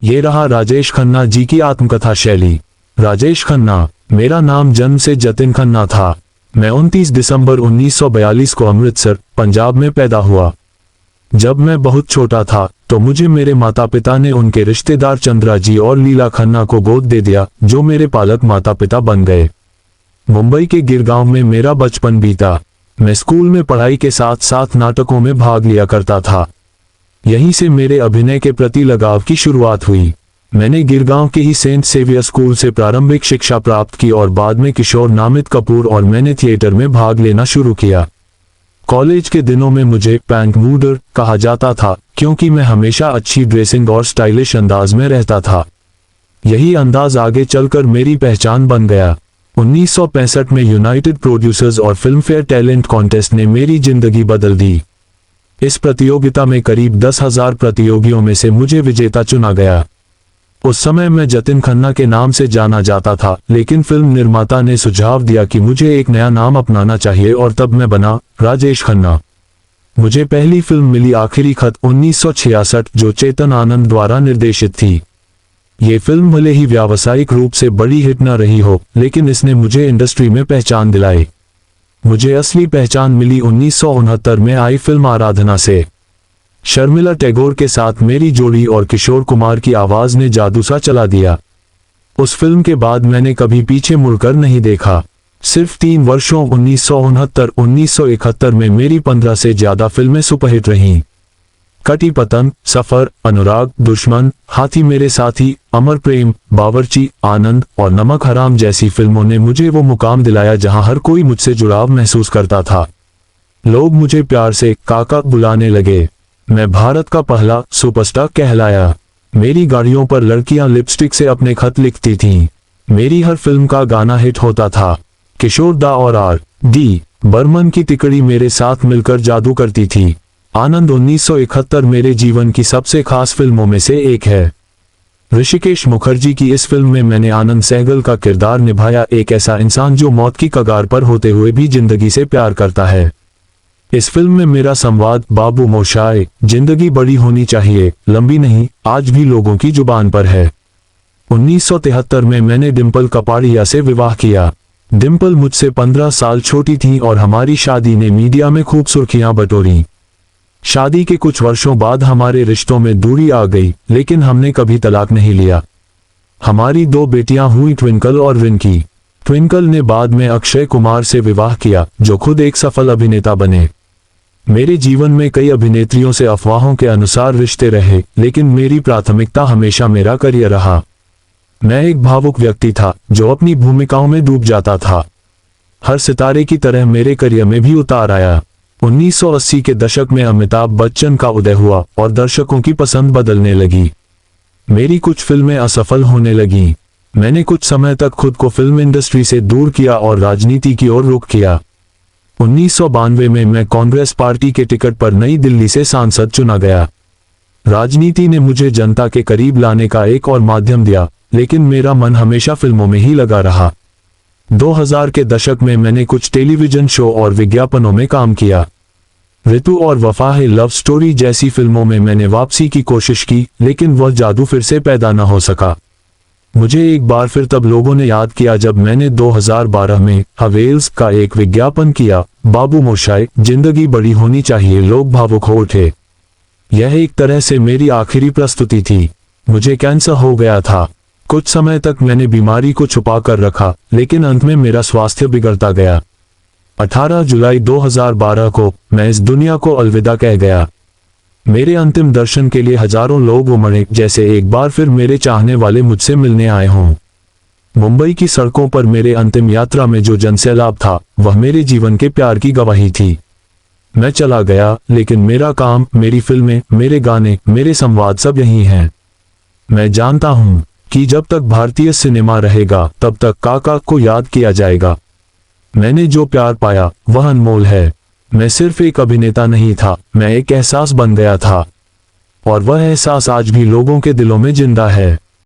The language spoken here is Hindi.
ये रहा राजेश खन्ना जी की आत्मकथा शैली। राजेश खन्ना। मेरा नाम जन्म से जतिन खन्ना था। मैं 29 दिसंबर 1942 को अमृतसर, पंजाब में पैदा हुआ। जब मैं बहुत छोटा था तो मुझे मेरे माता पिता ने उनके रिश्तेदार चंद्रा जी और लीला खन्ना को गोद दे दिया, जो मेरे पालक माता पिता बन गए। मुंबई के गिरगांव में मेरा बचपन बीता। मैं स्कूल में पढ़ाई के साथ साथ नाटकों में भाग लिया करता था। यहीं से मेरे अभिनय के प्रति लगाव की शुरुआत हुई। मैंने गिरगांव के ही सेंट सेवियर स्कूल से प्रारंभिक शिक्षा प्राप्त की और बाद में किशोर नामित कपूर और मैंने थिएटर में भाग लेना शुरू किया। कॉलेज के दिनों में मुझे पैंट मूडर कहा जाता था, क्योंकि मैं हमेशा अच्छी ड्रेसिंग और स्टाइलिश अंदाज में रहता था। यही अंदाज आगे चलकर मेरी पहचान बन गया। 1965 में यूनाइटेड प्रोड्यूसर्स और फिल्मफेयर टैलेंट कॉन्टेस्ट ने मेरी जिंदगी बदल दी। इस प्रतियोगिता में करीब 10,000 प्रतियोगियों में से मुझे विजेता चुना गया। उस समय मैं जतिन खन्ना के नाम से जाना जाता था, लेकिन फिल्म निर्माता ने सुझाव दिया कि मुझे एक नया नाम अपनाना चाहिए और तब मैं बना राजेश खन्ना। मुझे पहली फिल्म मिली आखिरी खत 1966, जो चेतन आनंद द्वारा निर्देशित थी। ये फिल्म भले ही व्यावसायिक रूप से बड़ी हिट न रही हो, लेकिन इसने मुझे इंडस्ट्री में पहचान दिलाई। मुझे असली पहचान मिली 1969 में आई फिल्म आराधना से। शर्मिला टैगोर के साथ मेरी जोड़ी और किशोर कुमार की आवाज ने जादू सा चला दिया। उस फिल्म के बाद मैंने कभी पीछे मुड़कर नहीं देखा। सिर्फ 3 वर्षों 1969-1971 में मेरी 15 से ज्यादा फिल्में सुपरहिट रहीं। कटी पतंग, सफर, अनुराग, दुश्मन, हाथी मेरे साथी, अमर प्रेम, बावर्ची, आनंद और नमक हराम जैसी फिल्मों ने मुझे वो मुकाम दिलाया जहां हर कोई मुझसे जुड़ाव महसूस करता था। लोग मुझे प्यार से काका बुलाने लगे। मैं भारत का पहला सुपरस्टार कहलाया। मेरी गाड़ियों पर लड़कियां लिपस्टिक से अपने खत लिखती थीं। मेरी हर फिल्म का गाना हिट होता था। किशोर दा और R.D. बर्मन की तिकड़ी मेरे साथ मिलकर जादू करती थी। आनंद 1971 मेरे जीवन की सबसे खास फिल्मों में से एक है। ऋषिकेश मुखर्जी की इस फिल्म में मैंने आनंद सहगल का किरदार निभाया, एक ऐसा इंसान जो मौत की कगार पर होते हुए भी जिंदगी से प्यार करता है। इस फिल्म में मेरा संवाद बाबू मोशाय, जिंदगी बड़ी होनी चाहिए, लंबी नहीं, आज भी लोगों की जुबान पर है। 1973 में मैंने डिम्पल कपाड़िया से विवाह किया। डिम्पल मुझसे 15 साल छोटी थी और हमारी शादी ने मीडिया में खूब सुर्खियां बटोरी। शादी के कुछ वर्षों बाद हमारे रिश्तों में दूरी आ गई, लेकिन हमने कभी तलाक नहीं लिया। हमारी 2 बेटियां हुई, ट्विंकल और रिंकी। ट्विंकल ने बाद में अक्षय कुमार से विवाह किया, जो खुद एक सफल अभिनेता बने। मेरे जीवन में कई अभिनेत्रियों से अफवाहों के अनुसार रिश्ते रहे, लेकिन मेरी प्राथमिकता हमेशा मेरा करियर रहा। मैं एक भावुक व्यक्ति था जो अपनी भूमिकाओं में डूब जाता था। हर सितारे की तरह मेरे करियर में भी उतार आया। 1980 के दशक में अमिताभ बच्चन का उदय हुआ और दर्शकों की पसंद बदलने लगी। मेरी कुछ फिल्में असफल होने लगीं। मैंने कुछ समय तक खुद को फिल्म इंडस्ट्री से दूर किया और राजनीति की ओर रुख किया। 1992 में मैं कांग्रेस पार्टी के टिकट पर नई दिल्ली से सांसद चुना गया। राजनीति ने मुझे जनता के करीब लाने का एक और माध्यम दिया, लेकिन मेरा मन हमेशा फिल्मों में ही लगा रहा। 2000 के दशक में मैंने कुछ टेलीविजन शो और विज्ञापनों में काम किया। ऋतु और वफा है लव स्टोरी जैसी फिल्मों में मैंने वापसी की कोशिश की, लेकिन वह जादू फिर से पैदा न हो सका। मुझे एक बार फिर तब लोगों ने याद किया जब मैंने 2012 में हवेल्स का एक विज्ञापन किया, बाबू मोशाय, जिंदगी बड़ी होनी चाहिए। लोग भावुक हो उठे। यह एक तरह से मेरी आखिरी प्रस्तुति थी। मुझे कैंसर हो गया था। कुछ समय तक मैंने बीमारी को छुपा कर रखा, लेकिन अंत में मेरा स्वास्थ्य बिगड़ता गया। 18 जुलाई 2012 को मैं इस दुनिया को अलविदा कह गया। मेरे अंतिम दर्शन के लिए हजारों लोग उमड़े, जैसे एक बार फिर मेरे चाहने वाले मुझसे मिलने आए हों। मुंबई की सड़कों पर मेरे अंतिम यात्रा में जो जनसैलाब था, वह मेरे जीवन के प्यार की गवाही थी। मैं चला गया, लेकिन मेरा काम, मेरी फिल्में, मेरे गाने, मेरे संवाद सब यही हैं। मैं जानता हूं कि जब तक भारतीय सिनेमा रहेगा, तब तक काका को याद किया जाएगा। मैंने जो प्यार पाया वह अनमोल है। मैं सिर्फ एक अभिनेता नहीं था, मैं एक एहसास बन गया था, और वह एहसास आज भी लोगों के दिलों में जिंदा है।